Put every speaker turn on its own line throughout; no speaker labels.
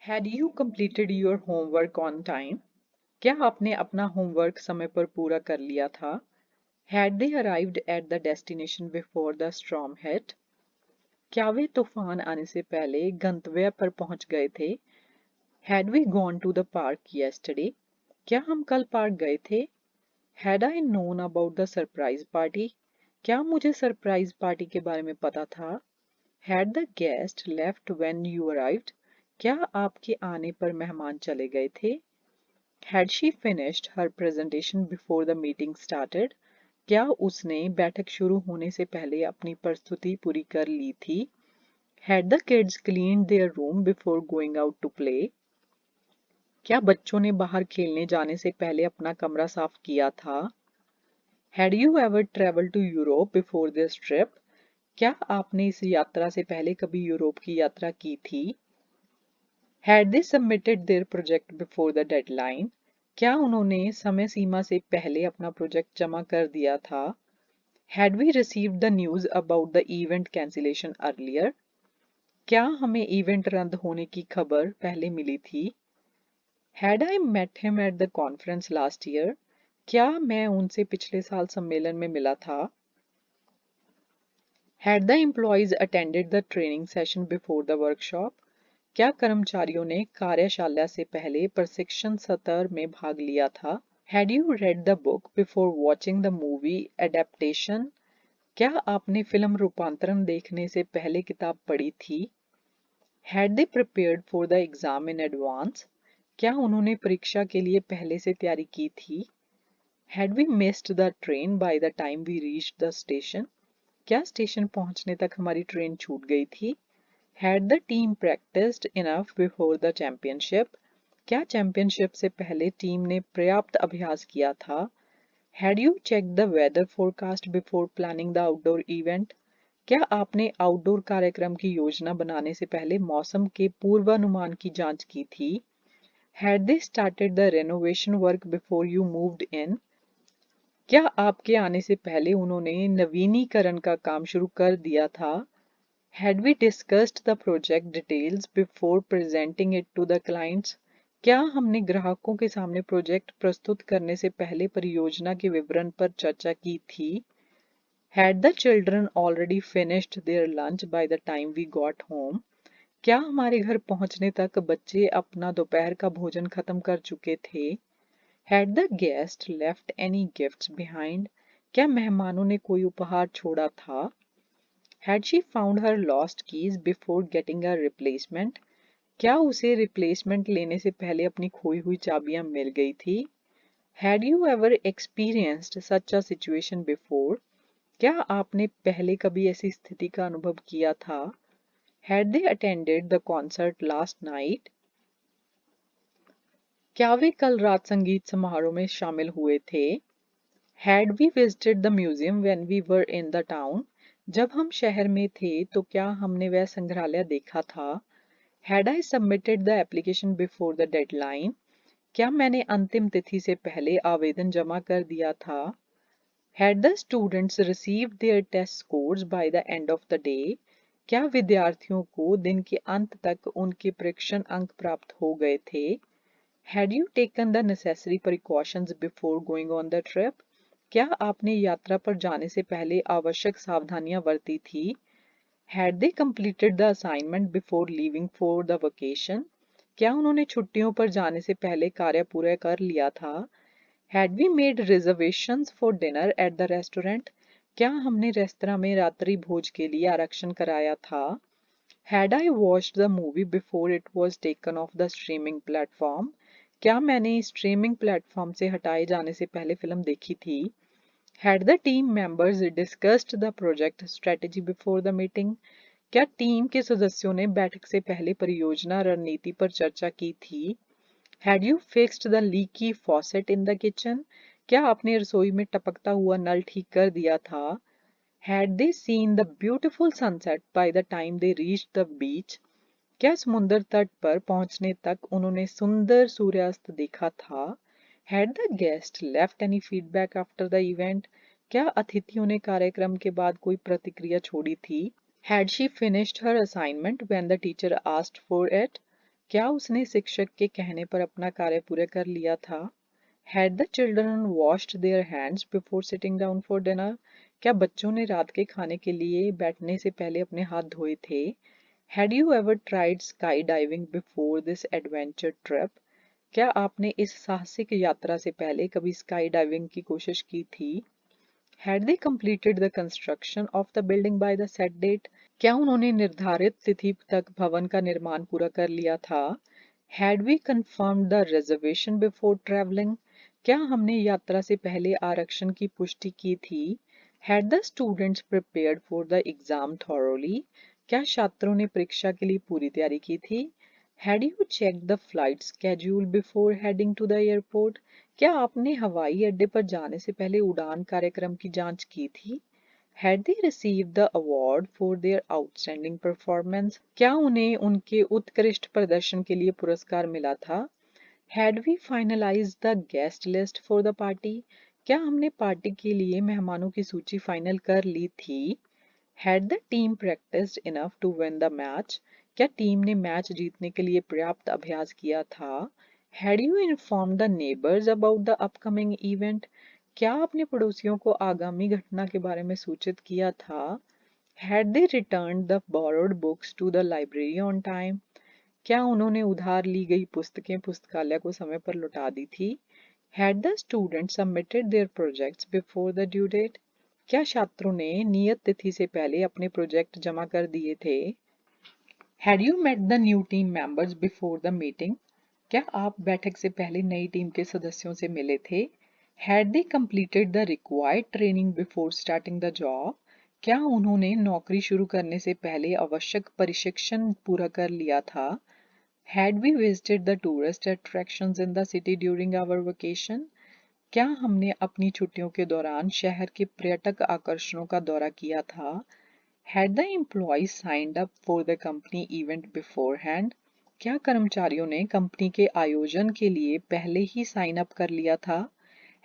Had you completed your homework on time? क्या आपने अपना होमवर्क समय पर पूरा कर लिया था? Had they arrived at the destination before the storm hit? क्या वे तूफान आने से पहले गंतव्य पर पहुंच गए थे? Had we gone to the park yesterday? क्या हम कल पार्क गए थे? Had I known about the surprise party? क्या मुझे सरप्राइज पार्टी के बारे में पता था? Had the guest left when you arrived? क्या आपके आने पर मेहमान चले गए थे? Had she finished her presentation before the meeting started? क्या उसने बैठक शुरू होने से पहले अपनी प्रस्तुति पूरी कर ली थी? Had the kids cleaned their room before going out to play? क्या बच्चों ने बाहर खेलने जाने से पहले अपना कमरा साफ किया था? Had you ever traveled to Europe before this trip? क्या आपने इस यात्रा से पहले कभी यूरोप की यात्रा की थी? Had they submitted their project before the deadline? क्या उन्होंने समय सीमा से पहले अपना प्रोजेक्ट जमा कर दिया था? Had we received the news about the event cancellation earlier? क्या हमें इवेंट रद्द होने की खबर पहले मिली थी? Had I met him at the conference last year? क्या मैं उनसे पिछले साल सम्मेलन में मिला था? Had the employees attended the training session before the workshop? क्या कर्मचारियों ने कार्यशाला से पहले प्रशिक्षण सत्र में भाग लिया था? Had you read the book before watching the movie adaptation? क्या आपने फिल्म रूपांतरण देखने से पहले किताब पढ़ी थी? Had they prepared for the exam in advance? क्या उन्होंने परीक्षा के लिए पहले से तैयारी की थी? Had we missed the train by the time we reached the station? क्या स्टेशन पहुंचने तक हमारी ट्रेन छूट गई थी? Had the team practiced enough before the championship? क्या चैंपियनशिप से पहले टीम ने पर्याप्त अभ्यास किया था? Had you checked the weather forecast before planning the outdoor event? क्या आपने आउटडोर कार्यक्रम की योजना बनाने से पहले मौसम के पूर्वानुमान की जांच की थी? Had they started the renovation work before you moved in? क्या आपके आने से पहले उन्होंने नवीनीकरण का काम शुरू कर दिया था? Had we discussed the project details before presenting it to the clients? क्या हमने ग्राहकों के सामने प्रोजेक्ट प्रस्तुत करने से पहले परियोजना के विवरण पर चर्चा की थी? Had the children already finished their lunch by the time we got home? क्या हमारे घर पहुंचने तक बच्चे अपना दोपहर का भोजन खत्म कर चुके थे? Had the guest left any gifts behind? क्या मेहमानों ने कोई उपहार छोड़ा था? Had she found her lost keys before getting a replacement? क्या उसे रिप्लेसमेंट लेने से पहले अपनी खोई हुई चाबियां मिल गई थी? Had you ever experienced such a situation before? क्या आपने पहले कभी ऐसी स्थिति का अनुभव किया था? Had they attended the concert last night? क्या वे कल रात संगीत समारोह में शामिल हुए थे? Had we visited the museum when we were in the town? जब हम शहर में थे तो क्या हमने वह संग्रहालय देखा था? Had I submitted the application before the deadline? क्या मैंने अंतिम तिथि से पहले आवेदन जमा कर दिया था? Had the students received their test scores by the end of the day? क्या विद्यार्थियों को दिन के अंत तक उनके परीक्षण अंक प्राप्त हो गए थे? Had you taken the necessary precautions before going on the trip? क्या आपने यात्रा पर जाने से पहले आवश्यक सावधानियां बरती थी? Had they completed the assignment before leaving for the vacation? क्या उन्होंने छुट्टियों पर जाने से पहले कार्य पूरा कर लिया था? Had we made reservations for dinner at the restaurant? क्या हमने रेस्तरां में रात्रि भोज के लिए आरक्षण कराया था? Had I watched the movie before it was taken off the streaming platform? क्या मैंने स्ट्रीमिंग प्लेटफॉर्म से हटाए जाने से पहले फिल्म देखी थी? Had the team members discussed the project strategy before the meeting? क्या टीम के सदस्यों ने बैठक से पहले परियोजना रणनीति पर चर्चा की थी? Had you fixed the leaky faucet in the kitchen? क्या आपने रसोई में टपकता हुआ नल ठीक कर दिया था? Had they seen the beautiful sunset by the time they reached the beach? क्या समुद्र तट पर पहुंचने तक उन्होंने सुंदर सूर्यास्त देखा था? Had the guest left any feedback after the event? क्या अतिथियों ने कार्यक्रम के बाद कोई प्रतिक्रिया छोड़ी थी? Had she finished her assignment when the teacher asked for it? क्या उसने शिक्षक के कहने पर अपना कार्य पूरा कर लिया था? Had the children washed their hands before sitting down for dinner? क्या बच्चों ने रात के खाने के लिए बैठने से पहले अपने हाथ धोए थे? Had you ever tried skydiving before this adventure trip? क्या आपने इस साहसिक यात्रा से पहले कभी स्काई डाइविंग की कोशिश की थी? Had they completed the construction of the building by the set date? क्या उन्होंने निर्धारित तिथि तक भवन का निर्माण पूरा कर लिया था? Had we confirmed the reservation before traveling? क्या हमने यात्रा से पहले आरक्षण की पुष्टि की थी? Had the students prepared for the exam thoroughly? क्या छात्रों ने परीक्षा के लिए पूरी तैयारी की थी? Had you checked the flight schedule before heading to the airport? क्या आपने हवाई अड्डे पर जाने से पहले उड़ान कार्यक्रम की जांच की थी? Had they received the award for their outstanding performance? क्या उन्हें उनके उत्कृष्ट प्रदर्शन के लिए पुरस्कार मिला था? Had we finalized the guest list for the party? क्या हमने पार्टी के लिए मेहमानों की सूची फाइनल कर ली थी? Had the team practiced enough to win the match? क्या टीम ने मैच जीतने के लिए पर्याप्त अभ्यास किया था? Had you informed the neighbors about the upcoming event? क्या आपने पड़ोसियों को आगामी घटना के बारे में सूचित किया था? Had they returned the borrowed books to the library on time? क्या उन्होंने उधार ली गई पुस्तकें पुस्तकालय को समय पर लौटा दी थी? Had the students submitted their projects before the due date? क्या छात्रों ने नियत तिथि से पहले अपने प्रोजेक्ट जमा कर दिए थे? Had you met the new team members before the meeting? क्या आप बैठक से पहले नई टीम के सदस्यों से मिले थे? Had they completed the required training before starting the job? क्या उन्होंने नौकरी शुरू करने से पहले आवश्यक प्रशिक्षण पूरा कर लिया था? Had we visited the tourist attractions in the city during our vacation? क्या हमने अपनी छुट्टियों के दौरान शहर के पर्यटक आकर्षणों का दौरा किया था? Had the employees signed up for the company event beforehand? क्या कर्मचारियों ने कंपनी के आयोजन के लिए पहले ही साइन अप कर लिया था?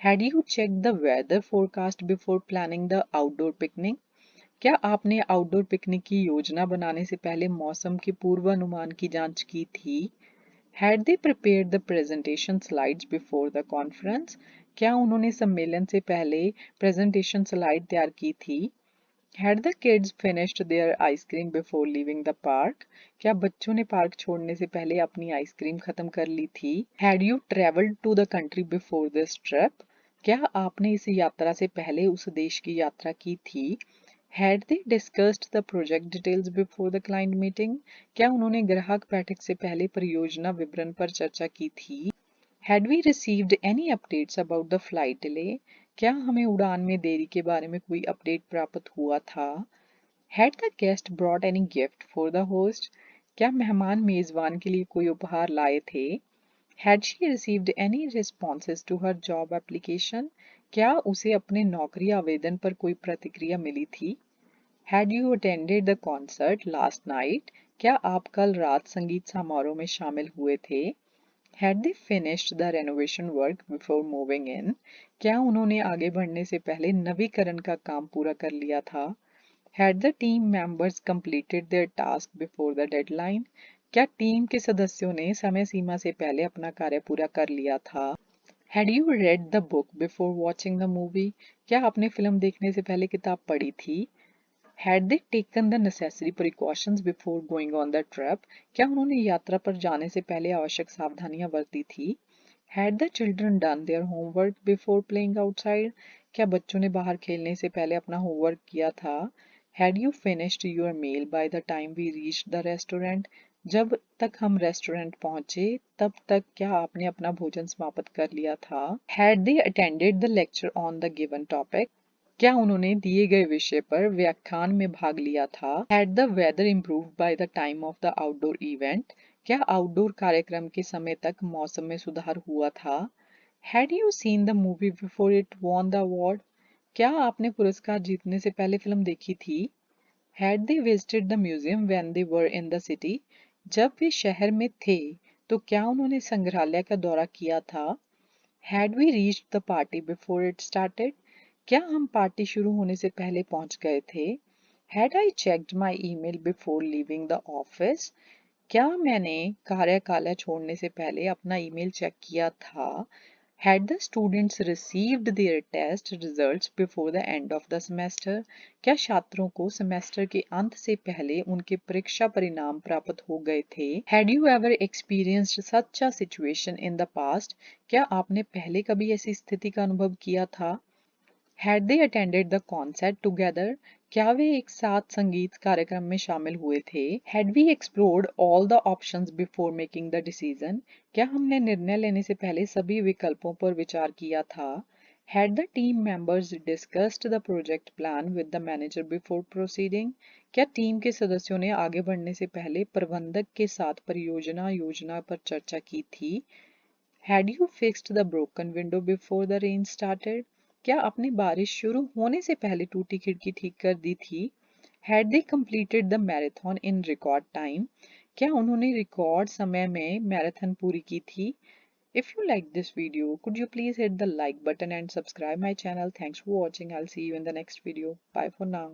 Had you checked the weather forecast before planning the outdoor picnic? क्या आपने आउटडोर पिकनिक की योजना बनाने से पहले मौसम के पूर्वानुमान की जांच की थी? Had they prepared the presentation slides before the conference? क्या उन्होंने सम्मेलन से पहले प्रेजेंटेशन स्लाइड तैयार की थी? Had the kids finished their ice cream before leaving the park? क्या बच्चों ने पार्क छोड़ने से पहले अपनी आइसक्रीम खत्म कर ली थी? Had you traveled to the country before this trip? क्या आपने इस यात्रा से पहले उस देश की यात्रा की थी? Had they discussed the project details before the client meeting? क्या उन्होंने ग्राहक बैठक से पहले परियोजना विवरण पर चर्चा की थी? Had we received any updates about the flight delay? क्या हमें उड़ान में देरी के बारे में कोई अपडेट प्राप्त हुआ था? Had the guest brought any gift for the host? क्या मेहमान मेजबान के लिए कोई उपहार लाए थे? Had she received any responses to her job application? क्या उसे अपने नौकरी आवेदन पर कोई प्रतिक्रिया मिली थी? Had you attended the concert last night? क्या आप कल रात संगीत समारोह में शामिल हुए थे? Had they finished the renovation work before moving in? क्या उन्होंने आगे बढ़ने से पहले नवीकरण का काम पूरा कर लिया था? Had the team members completed their task before the deadline? क्या टीम के सदस्यों ने समय सीमा से पहले अपना कार्य पूरा कर लिया था? Had you read the book before watching the movie? क्या आपने फिल्म देखने से पहले किताब पढ़ी थी? Had they taken the necessary precautions before going on the trip? क्या उन्होंने यात्रा पर जाने से पहले आवश्यक सावधानियां बरती थी? Had the children done their homework before playing outside? क्या बच्चों ने बाहर खेलने से पहले अपना होमवर्क किया था? Had you finished your meal by the time we reached the restaurant? जब तक हम रेस्टोरेंट पहुंचे, तब तक क्या आपने अपना भोजन समाप्त कर लिया था? Had they attended the lecture on the given topic? क्या उन्होंने दिए गए विषय पर व्याख्यान में भाग लिया था? Had the weather improved by the time of the outdoor event? क्या आउटडोर कार्यक्रम के समय तक मौसम में सुधार हुआ था? Had you seen the movie before it won the award? क्या आपने पुरस्कार जीतने से पहले फिल्म देखी थी? Had they visited the museum when they were in the city? जब वे शहर में थे, तो क्या उन्होंने संग्रहालय का दौरा किया था? Had we reached the party before it started? क्या हम पार्टी शुरू होने से पहले पहुंच गए थे? Had I checked my email before leaving the office? क्या मैंने कार्यशाला छोड़ने से पहले अपना ईमेल चेक किया था? Had the students received their test results before the end of the semester? क्या छात्रों को सेमेस्टर के अंत से पहले उनके परीक्षा परिणाम प्राप्त हो गए थे? Had you ever experienced such a situation in the past? क्या आपने पहले कभी ऐसी स्थिति का अनुभव किया था? Had they attended the concert together? क्या वे एक साथ संगीत कार्यक्रम में शामिल हुए थे? Had we explored all the options before making the decision? क्या हमने निर्णय लेने से पहले सभी विकल्पों पर विचार किया था? Had the team members discussed the project plan with the manager before proceeding? क्या टीम के सदस्यों ने आगे बढ़ने से पहले प्रबंधक के साथ परियोजना योजना पर चर्चा की थी? Had you fixed the broken window before the rain started? क्या आपने बारिश शुरू होने से पहले टूटी खिड़की ठीक कर दी थी? Had they completed the marathon in record time? क्या उन्होंने रिकॉर्ड समय में मैराथन पूरी की थी? If you like this video, could you please hit the like button and subscribe my channel? Thanks for watching. I'll see you in the next video. Bye for now.